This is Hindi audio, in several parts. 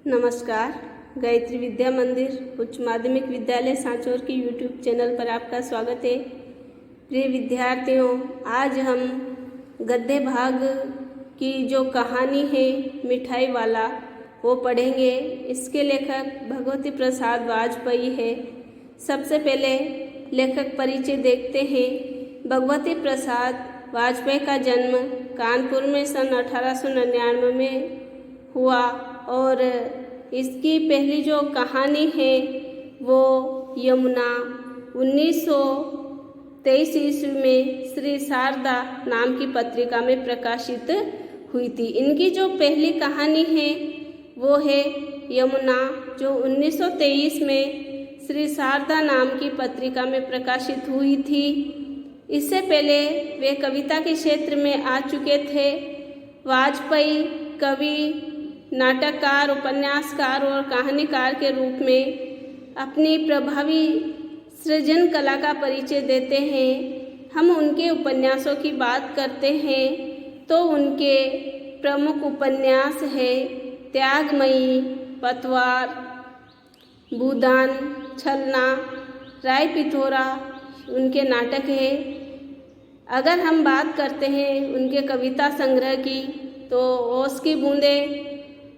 नमस्कार। गायत्री विद्या मंदिर उच्च माध्यमिक विद्यालय सांचौर की यूट्यूब चैनल पर आपका स्वागत है। प्रिय विद्यार्थियों, आज हम गद्य भाग की जो कहानी है मिठाई वाला वो पढ़ेंगे। इसके लेखक भगवती प्रसाद वाजपेयी है। सबसे पहले लेखक परिचय देखते हैं। भगवती प्रसाद वाजपेयी का जन्म कानपुर में सन 1899 में हुआ और इसकी पहली जो कहानी है वो यमुना 1923 ईस्वी में श्री शारदा नाम की पत्रिका में प्रकाशित हुई थी। इनकी जो पहली कहानी है वो है यमुना, जो 1923 में श्री शारदा नाम की पत्रिका में प्रकाशित हुई थी। इससे पहले वे कविता के क्षेत्र में आ चुके थे। वाजपेयी कवि, नाटककार, उपन्यासकार और कहानीकार के रूप में अपनी प्रभावी सृजन कला का परिचय देते हैं। हम उनके उपन्यासों की बात करते हैं तो उनके प्रमुख उपन्यास है त्यागमयी, पतवार, भूदान, छलना, राय पिथौरा उनके नाटक है। अगर हम बात करते हैं उनके कविता संग्रह की तो ओस की बूंदें,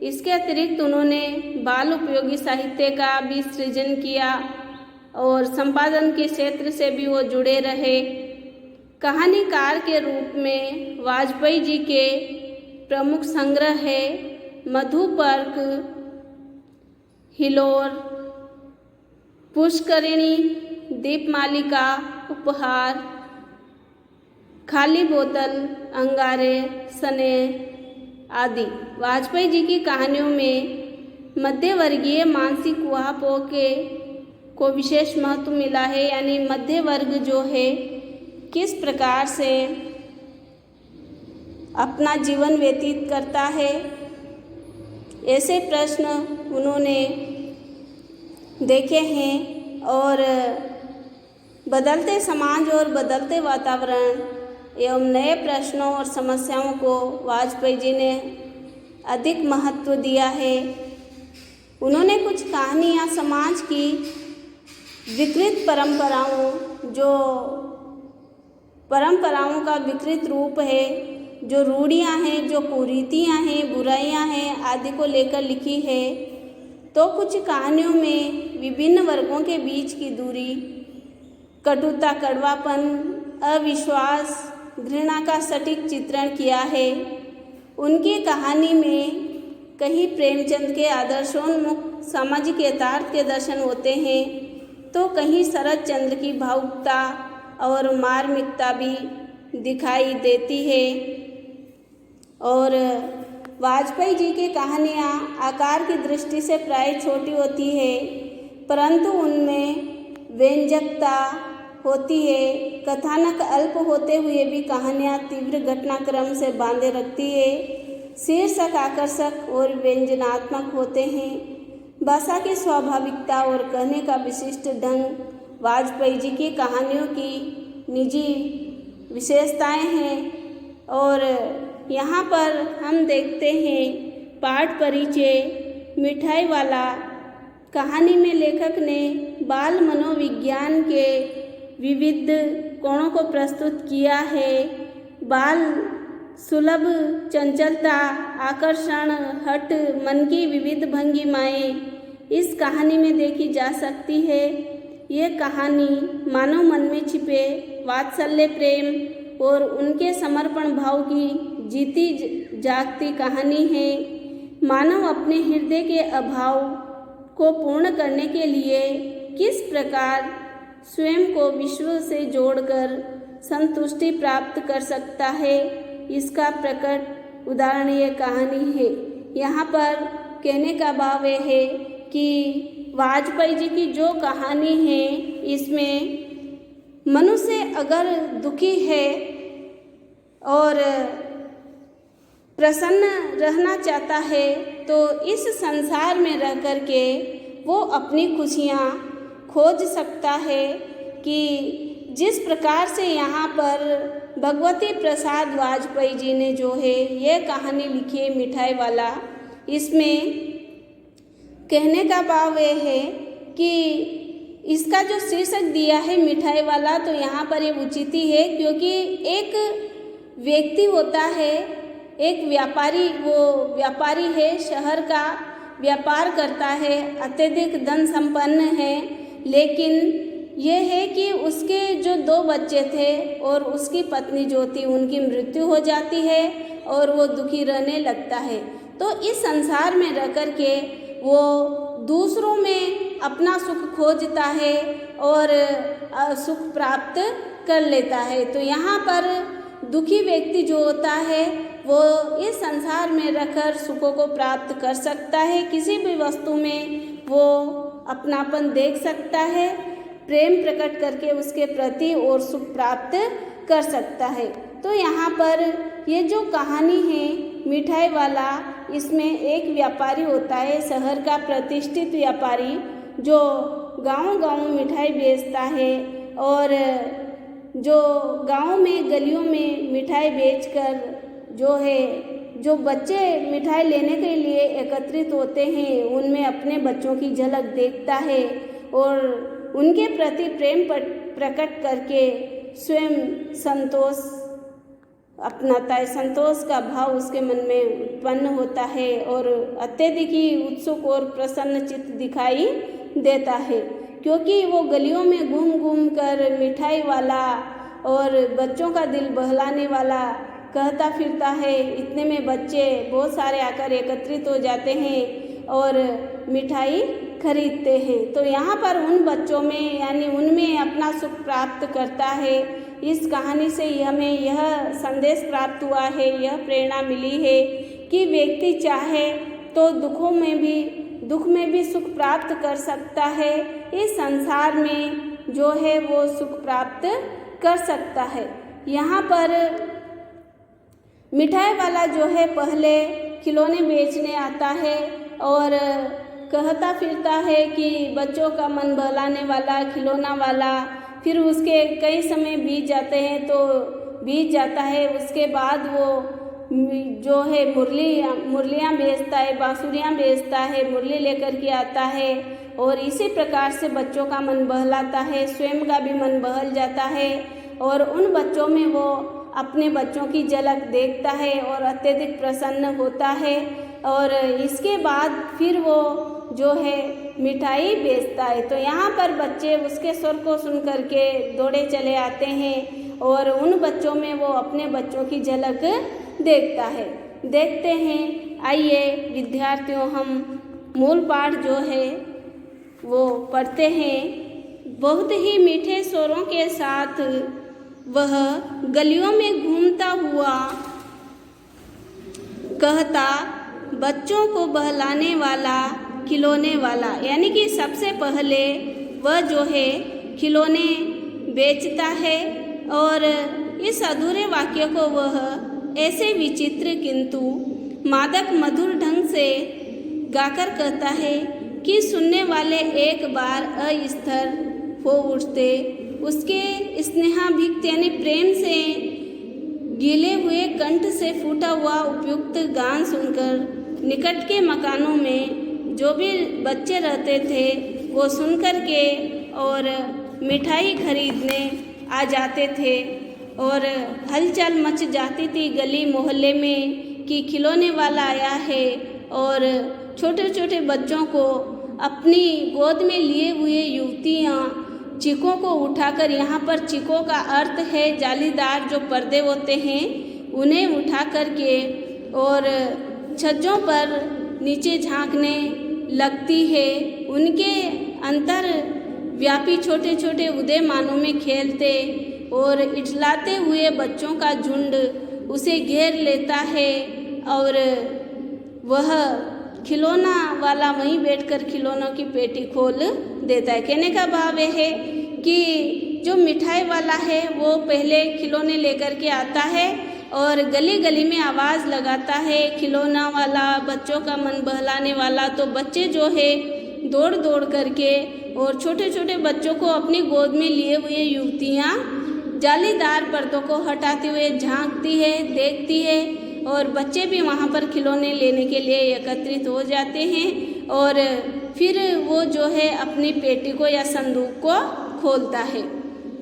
इसके अतिरिक्त उन्होंने बाल उपयोगी साहित्य का भी सृजन किया और संपादन के क्षेत्र से भी वो जुड़े रहे। कहानीकार के रूप में वाजपेयी जी के प्रमुख संग्रह है मधुपर्क, हिलोर, पुष्करिणी, दीपमालिका, उपहार, खाली बोतल, अंगारे, स्नेह आदि। वाजपेयी जी की कहानियों में मध्यवर्गीय मानसिक ऊहापोह को विशेष महत्व मिला है, यानी मध्य वर्ग जो है किस प्रकार से अपना जीवन व्यतीत करता है, ऐसे प्रश्न उन्होंने देखे हैं और बदलते समाज और बदलते वातावरण एवं नए प्रश्नों और समस्याओं को वाजपेयी जी ने अधिक महत्व दिया है। उन्होंने कुछ कहानियाँ समाज की विकृत परंपराओं का विकृत रूप है, जो रूढ़ियाँ हैं, जो कुरीतियाँ हैं, बुराइयाँ हैं आदि को लेकर लिखी है। तो कुछ कहानियों में विभिन्न वर्गों के बीच की दूरी, कटुता, कड़वापन, अविश्वास, घृणा का सटीक चित्रण किया है। उनकी कहानी में कहीं प्रेमचंद के आदर्शोन्मुख सामाजिक यथार्थ के दर्शन होते हैं तो कहीं शरद चंद्र की भावुकता और मार्मिकता भी दिखाई देती है। और वाजपेयी जी की कहानियाँ आकार की दृष्टि से प्राय छोटी होती है, परंतु उनमें व्यंजकता होती है। कथानक अल्प होते हुए भी कहानियाँ तीव्र घटनाक्रम से बांधे रखती है। शीर्षक आकर्षक और व्यंजनात्मक होते हैं। भाषा की स्वाभाविकता और कहने का विशिष्ट ढंग वाजपेयी जी की कहानियों की निजी विशेषताएं हैं। और यहाँ पर हम देखते हैं पाठ परिचय। मिठाई वाला कहानी में लेखक ने बाल मनोविज्ञान के विविध कोणों को प्रस्तुत किया है। बाल सुलभ चंचलता, आकर्षण, हट, मन की विविध भंगिमाएं इस कहानी में देखी जा सकती है। यह कहानी मानव मन में छिपे वात्सल्य, प्रेम और उनके समर्पण भाव की जीती जागती कहानी है। मानव अपने हृदय के अभाव को पूर्ण करने के लिए किस प्रकार स्वयं को विश्व से जोड़कर संतुष्टि प्राप्त कर सकता है, इसका प्रकट उदाहरण ये कहानी है। यहाँ पर कहने का भाव यह है कि वाजपेयी जी की जो कहानी है इसमें मनुष्य अगर दुखी है और प्रसन्न रहना चाहता है तो इस संसार में रह कर के वो अपनी खुशियाँ खोज सकता है। कि जिस प्रकार से यहाँ पर भगवती प्रसाद वाजपेयी जी ने जो है ये कहानी लिखी है मिठाई वाला, इसमें कहने का भाव ये है कि इसका जो शीर्षक दिया है मिठाई वाला, तो यहाँ पर ये उचित ही है, क्योंकि एक व्यक्ति होता है, एक व्यापारी, वो व्यापारी है, शहर का व्यापार करता है, अत्यधिक धन संपन्न है, लेकिन ये है कि उसके जो 2 बच्चे थे और उसकी पत्नी जो थी उनकी मृत्यु हो जाती है और वो दुखी रहने लगता है। तो इस संसार में रह कर के वो दूसरों में अपना सुख खोजता है और सुख प्राप्त कर लेता है। तो यहाँ पर दुखी व्यक्ति जो होता है वो इस संसार में रहकर सुखों को प्राप्त कर सकता है, किसी भी वस्तु में वो अपनापन देख सकता है, प्रेम प्रकट करके उसके प्रति और सुख प्राप्त कर सकता है। तो यहाँ पर ये जो कहानी है मिठाई वाला, इसमें एक व्यापारी होता है, शहर का प्रतिष्ठित व्यापारी, जो गांव-गांव मिठाई बेचता है और जो गांव में गलियों में मिठाई बेचकर जो बच्चे मिठाई लेने के लिए एकत्रित होते हैं उनमें अपने बच्चों की झलक देखता है और उनके प्रति प्रेम प्रकट करके स्वयं संतोष अपनाता है। संतोष का भाव उसके मन में उत्पन्न होता है और अत्यधिक ही उत्सुक और प्रसन्न चित्त दिखाई देता है, क्योंकि वो गलियों में घूम घूम कर मिठाई वाला और बच्चों का दिल बहलाने वाला कहता फिरता है। इतने में बच्चे बहुत सारे आकर एकत्रित हो जाते हैं और मिठाई खरीदते हैं। तो यहाँ पर उन बच्चों में यानी उनमें अपना सुख प्राप्त करता है। इस कहानी से हमें यह संदेश प्राप्त हुआ है, यह प्रेरणा मिली है कि व्यक्ति चाहे तो दुख में भी सुख प्राप्त कर सकता है। इस संसार में जो है वो सुख प्राप्त कर सकता है। यहाँ पर मिठाई वाला जो है पहले खिलौने बेचने आता है और कहता फिरता है कि बच्चों का मन बहलाने वाला खिलौना वाला। फिर उसके कई समय बीत जाते हैं तो बीत जाता है। उसके बाद वो जो है मुरलियाँ बेचता है, बांसुरियाँ बेचता है, मुरली लेकर के आता है और इसी प्रकार से बच्चों का मन बहलाता है, स्वयं का भी मन बहल जाता है और उन बच्चों में वो अपने बच्चों की झलक देखता है और अत्यधिक प्रसन्न होता है और इसके बाद फिर वो जो है मिठाई बेचता है। तो यहाँ पर बच्चे उसके स्वर को सुन कर के दौड़े चले आते हैं और उन बच्चों में वो अपने बच्चों की झलक देखते हैं। आइए विद्यार्थियों, हम मूल पाठ जो है वो पढ़ते हैं। बहुत ही मीठे स्वरों के साथ वह गलियों में घूमता हुआ कहता, बच्चों को बहलाने वाला खिलौने वाला। यानी कि सबसे पहले वह जो है खिलौने बेचता है और इस अधूरे वाक्य को वह ऐसे विचित्र किंतु मादक मधुर ढंग से गाकर कहता है कि सुनने वाले एक बार अस्थिर हो उठते। उसके स्नेहाभिक्त यानी प्रेम से गीले हुए कंठ से फूटा हुआ उपयुक्त गान सुनकर निकट के मकानों में जो भी बच्चे रहते थे वो सुनकर के और मिठाई खरीदने आ जाते थे और हलचल मच जाती थी गली मोहल्ले में कि खिलौने वाला आया है। और छोटे छोटे बच्चों को अपनी गोद में लिए हुए युवतियाँ चीकों को उठाकर, यहाँ पर चीकों का अर्थ है जालीदार जो पर्दे होते हैं उन्हें उठा कर के और छज्जों पर नीचे झांकने लगती है। उनके अंतर व्यापी छोटे छोटे उदयमानों में खेलते और इठलाते हुए बच्चों का झुंड उसे घेर लेता है और वह खिलौना वाला वहीं बैठकर खिलौनों की पेटी खोल देता है। कहने का भाव यह है कि जो मिठाई वाला है वो पहले खिलौने लेकर के आता है और गली गली में आवाज़ लगाता है खिलौना वाला, बच्चों का मन बहलाने वाला। तो बच्चे जो है दौड़ दौड़ करके और छोटे छोटे बच्चों को अपनी गोद में लिए हुए युवतियाँ जालीदार पर्दों को हटाते हुए झांकती है, देखती है और बच्चे भी वहाँ पर खिलौने लेने के लिए एकत्रित हो जाते हैं और फिर वो जो है अपनी पेटी को या संदूक को खोलता है।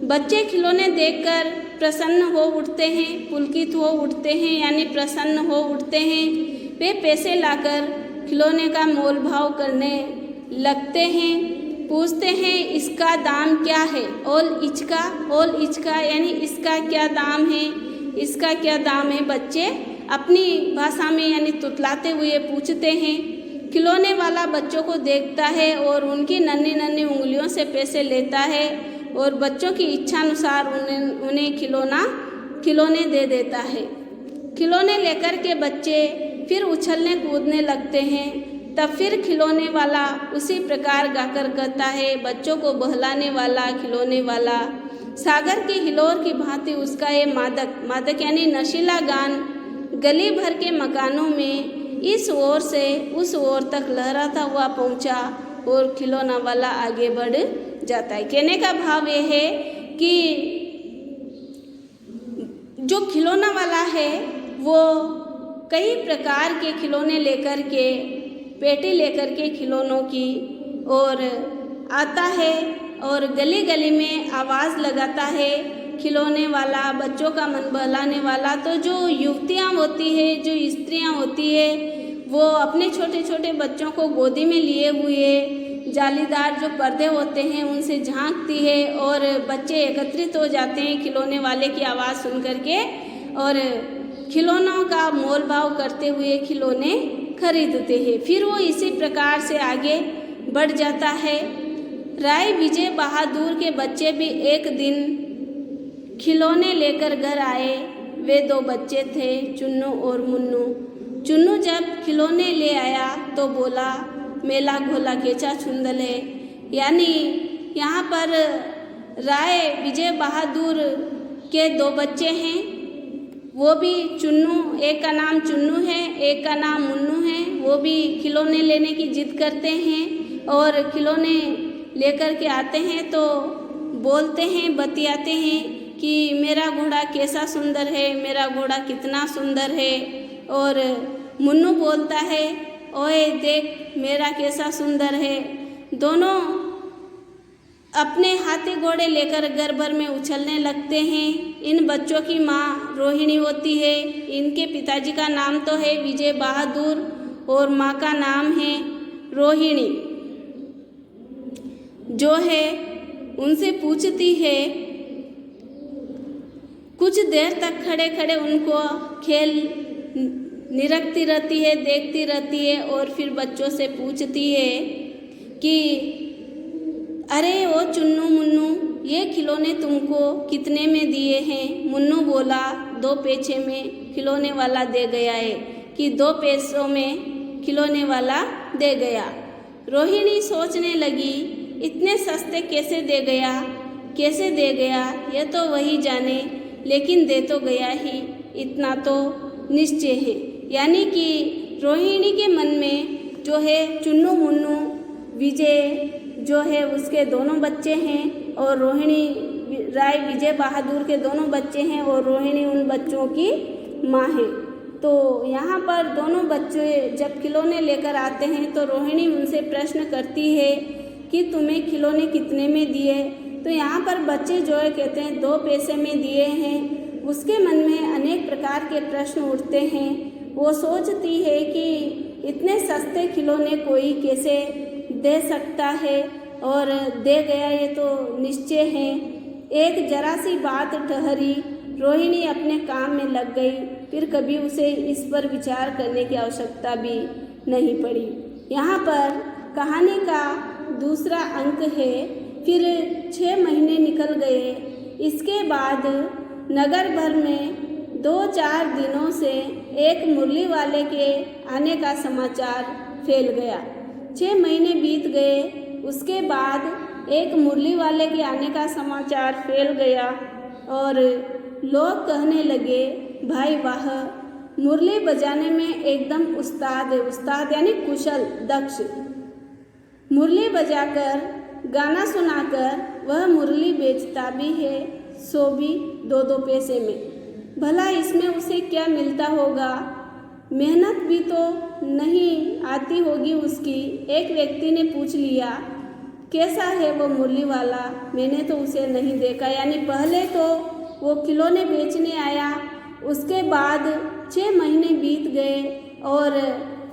बच्चे खिलौने देखकर प्रसन्न हो उठते हैं, पुलकित हो उठते हैं, यानी प्रसन्न हो उठते हैं। वे पैसे लाकर खिलौने का मोल भाव करने लगते हैं, पूछते हैं इसका दाम क्या है, ओल इचका यानी इसका क्या दाम है, इसका क्या दाम है। बच्चे अपनी भाषा में यानी तुतलाते हुए पूछते हैं। खिलौने वाला बच्चों को देखता है और उनकी नन्ही नन्ही उंगलियों से पैसे लेता है और बच्चों की इच्छानुसार उन्हें खिलौने दे देता है। खिलौने लेकर के बच्चे फिर उछलने कूदने लगते हैं। तब फिर खिलौने वाला उसी प्रकार गाकर कहता है, बच्चों को बहलाने वाला खिलौने वाला। सागर की हिलोर की भांति उसका ये मादक यानी नशीला गान गली भर के मकानों में इस ओर से उस ओर तक लहराता हुआ पहुंचा और खिलौना वाला आगे बढ़ जाता है। कहने का भाव ये है कि जो खिलौना वाला है वो कई प्रकार के खिलौने लेकर के, पेटी लेकर के खिलौनों की और आता है और गली गली में आवाज़ लगाता है खिलौने वाला, बच्चों का मन बहलाने वाला। तो जो युवतियाँ होती है, जो स्त्रियाँ होती है, वो अपने छोटे छोटे बच्चों को गोदी में लिए हुए जालीदार जो पर्दे होते हैं उनसे झांकती है और बच्चे एकत्रित हो जाते हैं खिलौने वाले की आवाज़ सुन करके और खिलौनों का मोल भाव करते हुए खिलौने खरीदते हैं। फिर वो इसी प्रकार से आगे बढ़ जाता है। राय विजय बहादुर के बच्चे भी एक दिन खिलौने लेकर घर आए। वे दो बच्चे थे, चुन्नू और मुन्नू। चुन्नू जब खिलौने ले आया तो बोला, मेला घोला केचा छुंदले। यानी यहाँ पर राय विजय बहादुर के दो बच्चे हैं, वो भी चुन्नू, एक का नाम चुन्नू है, एक का नाम मुन्नू है। वो भी खिलौने लेने की जिद करते हैं और खिलौने लेकर के आते हैं तो बोलते हैं, बतियाते हैं कि मेरा घोड़ा कैसा सुंदर है, मेरा घोड़ा कितना सुंदर है। और मुन्नू बोलता है, ओए देख मेरा कैसा सुंदर है। दोनों अपने हाथी घोड़े लेकर घर भर में उछलने लगते हैं। इन बच्चों की माँ रोहिणी होती है। इनके पिताजी का नाम तो है विजय बहादुर और माँ का नाम है रोहिणी। जो है उनसे पूछती है, कुछ देर तक खड़े खड़े उनको खेल निरखती रहती है, देखती रहती है और फिर बच्चों से पूछती है कि अरे ओ चुन्नू मुन्नू, ये खिलौने तुमको कितने में दिए हैं। मुन्नू बोला, 2 पैसे में खिलौने वाला दे गया है, कि 2 पैसों में खिलौने वाला दे गया। रोहिणी सोचने लगी, इतने सस्ते कैसे दे गया, ये तो वही जाने, लेकिन दे तो गया ही, इतना तो निश्चय है। यानी कि रोहिणी के मन में जो है चुन्नू मुन्नू विजय जो है उसके दोनों बच्चे हैं और रोहिणी राय विजय बहादुर के दोनों बच्चे हैं और रोहिणी उन बच्चों की माँ है। तो यहाँ पर दोनों बच्चे जब खिलौने लेकर आते हैं तो रोहिणी उनसे प्रश्न करती है कि तुम्हें खिलौने कितने में दिए। तो यहाँ पर बच्चे जो है कहते हैं 2 पैसे में दिए हैं। उसके मन में अनेक प्रकार के प्रश्न उठते हैं। वो सोचती है कि इतने सस्ते खिलौने कोई कैसे दे सकता है और दे गया ये तो निश्चय है। एक जरा सी बात ठहरी, रोहिणी अपने काम में लग गई। फिर कभी उसे इस पर विचार करने की आवश्यकता भी नहीं पड़ी। यहाँ पर कहानी का दूसरा अंक है। फिर 6 महीने निकल गए। इसके बाद नगर भर में 2-4 दिनों से एक मुरली वाले के आने का समाचार फैल गया। 6 महीने बीत गए। उसके बाद एक मुरली वाले के आने का समाचार फैल गया और लोग कहने लगे, भाई वाह, मुरली बजाने में एकदम उस्ताद है। उस्ताद यानी कुशल, दक्ष। मुरली बजाकर गाना सुनाकर वह मुरली बेचता भी है, सो भी 2-2 पैसे में। भला इसमें उसे क्या मिलता होगा। मेहनत भी तो नहीं आती होगी उसकी। एक व्यक्ति ने पूछ लिया, कैसा है वो मुरली वाला, मैंने तो उसे नहीं देखा। यानी पहले तो वो खिलौने बेचने आया, उसके बाद 6 महीने बीत गए और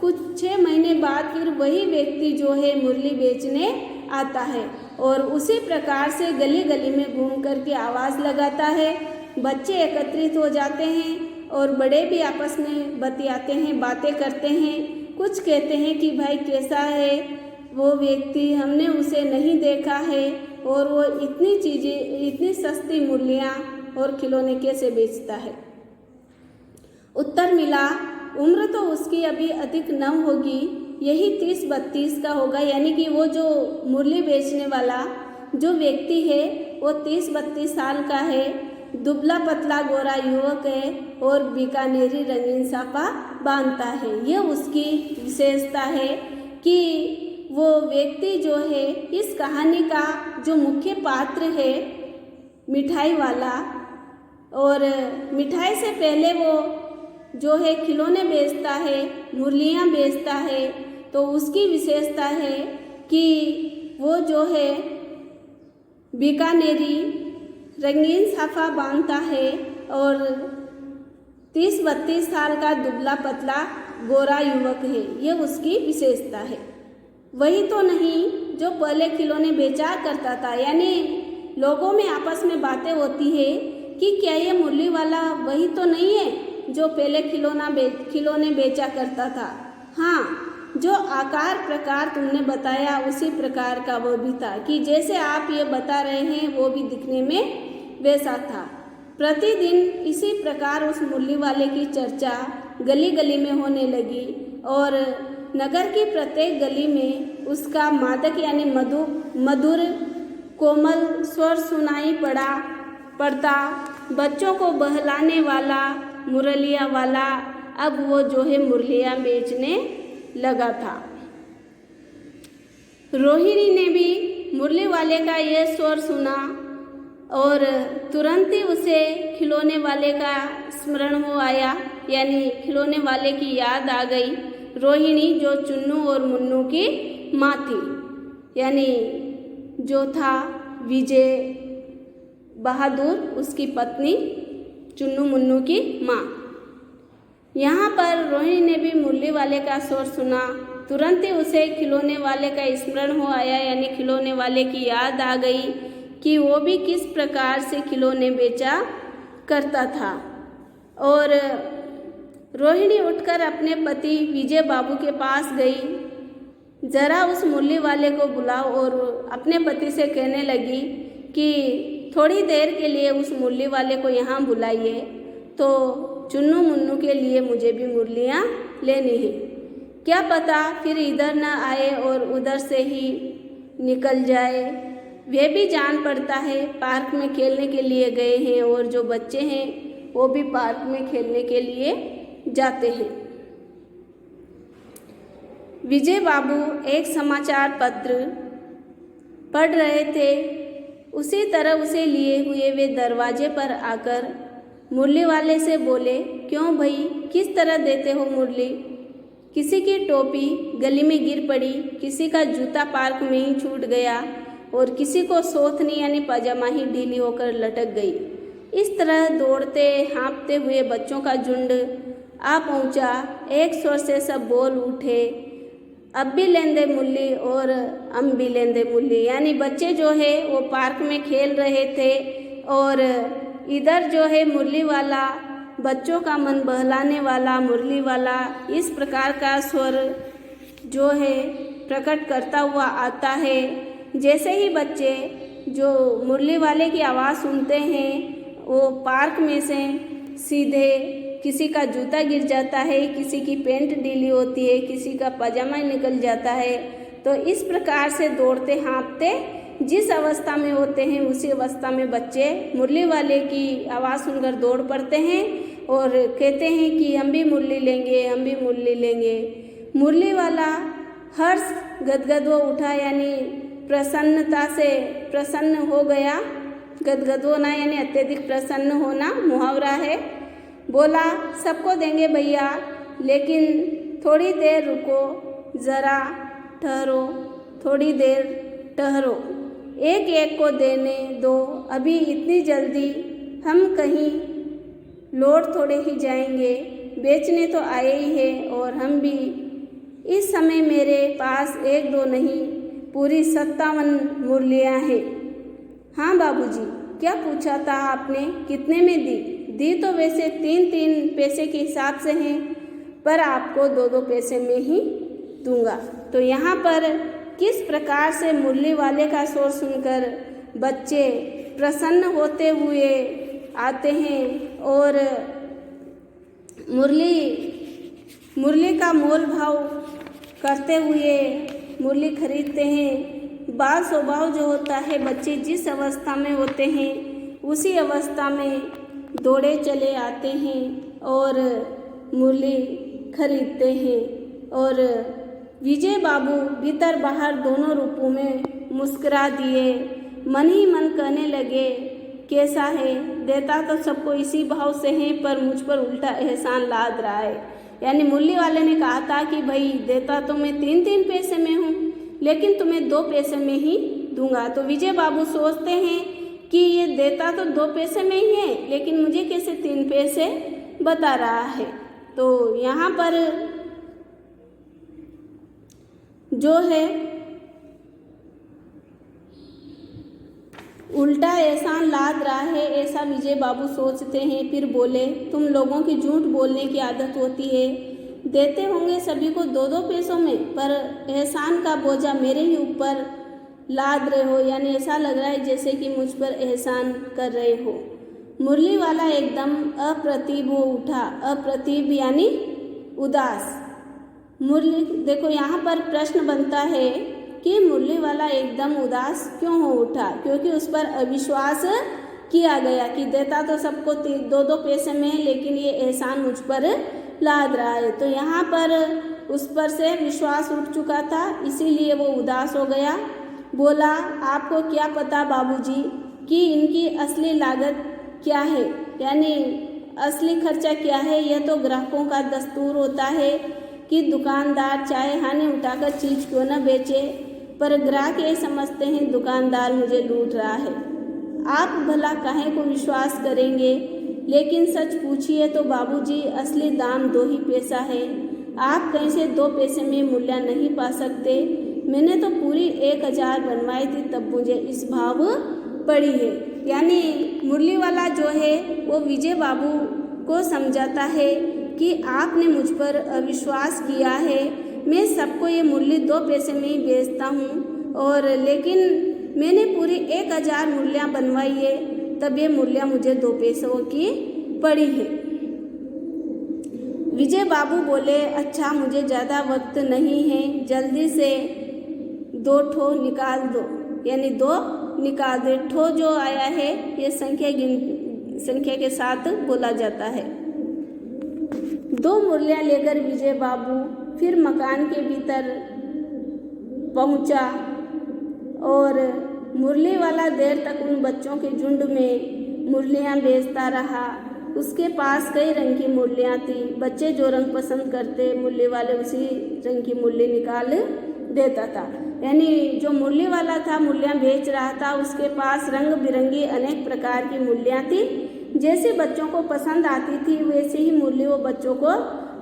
कुछ 6 महीने बाद फिर वही व्यक्ति जो है मुरली बेचने आता है और उसी प्रकार से गली गली में घूम कर के आवाज़ लगाता है। बच्चे एकत्रित हो जाते हैं और बड़े भी आपस में बतियाते हैं, बातें करते हैं। कुछ कहते हैं कि भाई कैसा है वो व्यक्ति, हमने उसे नहीं देखा है और वो इतनी चीज़ें, इतनी सस्ती मुरलियाँ और खिलौने कैसे बेचता है। उत्तर मिला, उम्र तो उसकी अभी अधिक न होगी, यही 30-32 का होगा। यानी कि वो जो मुरली बेचने वाला जो व्यक्ति है वो 30-32 साल का है, दुबला पतला गोरा युवक है और बीकानेरी रंगीन साफा बांधता है। यह उसकी विशेषता है कि वो व्यक्ति जो है इस कहानी का जो मुख्य पात्र है मिठाई वाला, और मिठाई से पहले वो जो है खिलौने बेचता है, मुरलियाँ बेचता है। तो उसकी विशेषता है कि वो जो है बीकानेरी रंगीन साफा बांधता है और 30-32 साल का दुबला पतला गोरा युवक है। ये उसकी विशेषता है। वही तो नहीं जो पहले खिलौने बेचा करता था। यानी लोगों में आपस में बातें होती है कि क्या ये मुरली वाला वही तो नहीं है जो पहले खिलौने बेचा करता था। हाँ, जो आकार प्रकार तुमने बताया उसी प्रकार का वो भी था कि जैसे आप ये बता रहे हैं वो भी दिखने में वैसा था। प्रतिदिन इसी प्रकार उस मुरली वाले की चर्चा गली गली में होने लगी और नगर की प्रत्येक गली में उसका मादक यानी मधुर कोमल स्वर सुनाई पड़ता। बच्चों को बहलाने वाला मुरलिया वाला अब वो जो है मुरलियाँ बेचने लगा था। रोहिणी ने भी मुरली वाले का यह स्वर सुना और तुरंत ही उसे खिलौने वाले का स्मरण हो आया, यानी खिलौने वाले की याद आ गई। रोहिणी जो चुन्नू और मुन्नू की माँ थी, यानी जो था विजय बहादुर उसकी पत्नी चुन्नू मुन्नू की माँ। यहाँ पर रोहिणी ने भी मुरली वाले का स्वर सुना, तुरंत ही उसे खिलौने वाले का स्मरण हो आया, यानी खिलौने वाले की याद आ गई कि वो भी किस प्रकार से खिलौने बेचा करता था। और रोहिणी उठकर अपने पति विजय बाबू के पास गई। ज़रा उस मुरली वाले को बुलाओ और अपने पति से कहने लगी कि थोड़ी देर के लिए उस मुरली वाले को यहाँ बुलाइए, तो चुन्नू मुन्नू के लिए मुझे भी मुरलियाँ लेनी है। क्या पता फिर इधर न आए और उधर से ही निकल जाए। वे भी जान पड़ता है पार्क में खेलने के लिए गए हैं और जो बच्चे हैं वो भी पार्क में खेलने के लिए जाते हैं। विजय बाबू एक समाचार पत्र पढ़ रहे थे। उसी तरह उसे लिए हुए वे दरवाजे पर आकर मुरली वाले से बोले, क्यों भाई, किस तरह देते हो मुरली? किसी की टोपी गली में गिर पड़ी, किसी का जूता पार्क में ही छूट गया और किसी को सोथनी यानी पजामा ही ढीली होकर लटक गई। इस तरह दौड़ते हाँफते हुए बच्चों का झुंड आ पहुँचा। एक स्वर से सब बोल उठे, अब भी लेंदे मुरली और हम भी लेंदे मुरली। यानी बच्चे जो है वो पार्क में खेल रहे थे और इधर जो है मुरली वाला, बच्चों का मन बहलाने वाला मुरली वाला इस प्रकार का स्वर जो है प्रकट करता हुआ आता है। जैसे ही बच्चे जो मुरली वाले की आवाज़ सुनते हैं वो पार्क में से सीधे किसी का जूता गिर जाता है, किसी की पैंट ढीली होती है, किसी का पजामा निकल जाता है। तो इस प्रकार से दौड़ते हाँफते जिस अवस्था में होते हैं उसी अवस्था में बच्चे मुरली वाले की आवाज़ सुनकर दौड़ पड़ते हैं और कहते हैं कि हम भी मुरली लेंगे, हम भी मुरली लेंगे। मुरली वाला हर्ष गदगद हो उठा, यानी प्रसन्नता से प्रसन्न हो गया। गदगद होना यानी अत्यधिक प्रसन्न होना मुहावरा है। बोला, सबको देंगे भैया, लेकिन थोड़ी देर रुको, ज़रा ठहरो, थोड़ी देर ठहरो, एक एक को देने दो, अभी इतनी जल्दी हम कहीं लौट थोड़े ही जाएंगे, बेचने तो आए ही हैं और हम भी। इस समय मेरे पास 1-2 नहीं, पूरी 57 मुरलियाँ हैं। हाँ बाबूजी, क्या पूछा था आपने, कितने में दी? दी तो वैसे 3-3 पैसे के हिसाब से हैं, पर आपको 2-2 पैसे में ही दूंगा। तो यहाँ पर किस प्रकार से मुरली वाले का शोर सुनकर बच्चे प्रसन्न होते हुए आते हैं और मुरली का मोल भाव करते हुए मुरली खरीदते हैं। बाल स्वभाव जो होता है, बच्चे जिस अवस्था में होते हैं उसी अवस्था में दौड़े चले आते हैं और मुरली खरीदते हैं। और विजय बाबू भीतर बाहर दोनों रूपों में मुस्कुरा दिए, मन ही मन कहने लगे, कैसा है, देता तो सबको इसी भाव से है, पर मुझ पर उल्टा एहसान लाद रहा है। यानी मुरली वाले ने कहा था कि भाई देता तो मैं 3-3 पैसे में हूँ, लेकिन तुम्हें 2 पैसे में ही दूंगा। तो विजय बाबू सोचते हैं कि ये देता तो 2 पैसे में ही है, लेकिन मुझे कैसे 3 पैसे बता रहा है। तो यहाँ पर जो है उल्टा एहसान लाद रहा है, ऐसा विजय बाबू सोचते हैं। फिर बोले, तुम लोगों की झूठ बोलने की आदत होती है, देते होंगे सभी को 2-2 पैसों में, पर एहसान का बोझा मेरे ही ऊपर लाद रहे हो, यानी ऐसा लग रहा है जैसे कि मुझ पर एहसान कर रहे हो। मुरली वाला एकदम अप्रतिभ हो उठा, अप्रतिभ यानी उदास। मुरली देखो, यहाँ पर प्रश्न बनता है कि मुरली वाला एकदम उदास क्यों हो उठा, क्योंकि उस पर अविश्वास किया गया कि देता तो सबको 2-2 पैसे में है, लेकिन ये एहसान मुझ पर लाद रहा है। तो यहाँ पर उस पर से विश्वास उठ चुका था, इसीलिए वो उदास हो गया। बोला, आपको क्या पता बाबूजी कि इनकी असली लागत क्या है, यानी असली खर्चा क्या है। यह तो ग्राहकों का दस्तूर होता है कि दुकानदार चाहे हानि उठाकर चीज़ क्यों न बेचे, पर ग्राहक ये समझते हैं दुकानदार मुझे लूट रहा है। आप भला काहे को विश्वास करेंगे, लेकिन सच पूछिए तो बाबूजी असली दाम 2 ही पैसा है। आप कहीं से 2 पैसे में मूल्य नहीं पा सकते। मैंने तो पूरी 1000 बनवाई थी, तब मुझे इस भाव पड़ी है। यानी मुरली वाला जो है वो विजय बाबू को समझाता है कि आपने मुझ पर अविश्वास किया है, मैं सबको ये मुरली 2 पैसे में ही बेचता हूँ, और लेकिन मैंने पूरी 1000 मुरलियाँ बनवाई है, तब ये मुरलियाँ मुझे 2 पैसों की पड़ी है। विजय बाबू बोले, अच्छा मुझे ज़्यादा वक्त नहीं है, जल्दी से 2 ठो निकाल दो, यानी 2 निकाल दे। ठो जो आया है ये संख्या के साथ बोला जाता है। 2 मुरलियाँ लेकर विजय बाबू फिर मकान के भीतर पहुंचा और मुरली वाला देर तक उन बच्चों के झुंड में मुरलियाँ बेचता रहा। उसके पास कई रंग की मुरलियाँ थी। बच्चे जो रंग पसंद करते मुरली वाले उसी रंग की मुरली निकाल देता था। यानी जो मुरली वाला था मुरलियाँ बेच रहा था, उसके पास रंग बिरंगी अनेक प्रकार की मुरलियाँ थी। जैसे बच्चों को पसंद आती थी वैसे ही मुरली वो बच्चों को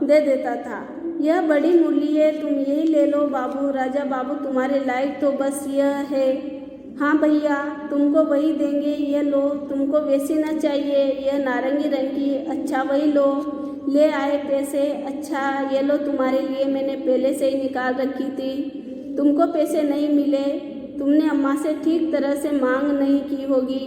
दे देता था। यह बड़ी मुरली है, तुम यही ले लो बाबू। राजा बाबू तुम्हारे लायक तो बस यह है। हाँ भैया, तुमको वही देंगे, ये लो। तुमको वैसी ना चाहिए, यह नारंगी रंग की, अच्छा वही लो। ले आए पैसे, अच्छा ये लो तुम्हारे लिए, मैंने पहले से ही निकाल रखी थी। तुमको पैसे नहीं मिले, तुमने अम्मा से ठीक तरह से मांग नहीं की होगी।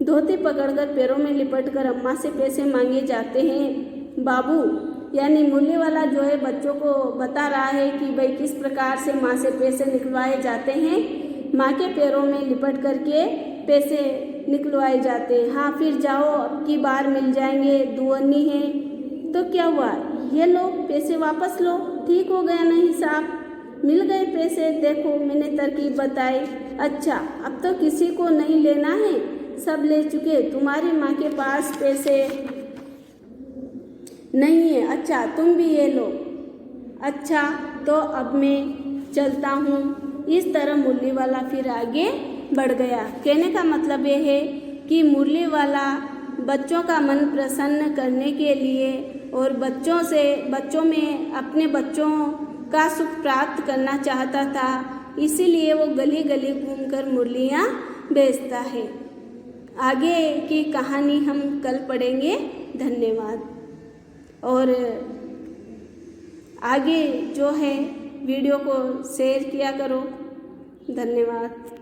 धोती पकड़कर पैरों में लिपटकर अम्मा से पैसे मांगे जाते हैं बाबू। यानी मुरली वाला जो है बच्चों को बता रहा है कि भाई किस प्रकार से माँ से पैसे निकलवाए जाते हैं। माँ के पैरों में लिपट करके पैसे निकलवाए जाते हैं। हाँ फिर जाओ, अब की बार मिल जाएंगे, दुअन्नी है। तो क्या हुआ, ये लो पैसे वापस लो। ठीक हो गया ना हिसाब, मिल गए पैसे। देखो मैंने तरकीब बताई। अच्छा अब तो किसी को नहीं लेना है, सब ले चुके। तुम्हारी माँ के पास पैसे नहीं है, अच्छा तुम भी ये लो, अच्छा तो अब मैं चलता हूँ। इस तरह मुरली वाला फिर आगे बढ़ गया। कहने का मतलब ये है कि मुरली वाला बच्चों का मन प्रसन्न करने के लिए और बच्चों में अपने बच्चों का सुख प्राप्त करना चाहता था, इसीलिए वो गली गली घूमकर मुरलियाँ बेचता है। आगे की कहानी हम कल पढ़ेंगे। धन्यवाद। और आगे जो है वीडियो को शेयर किया करो। धन्यवाद।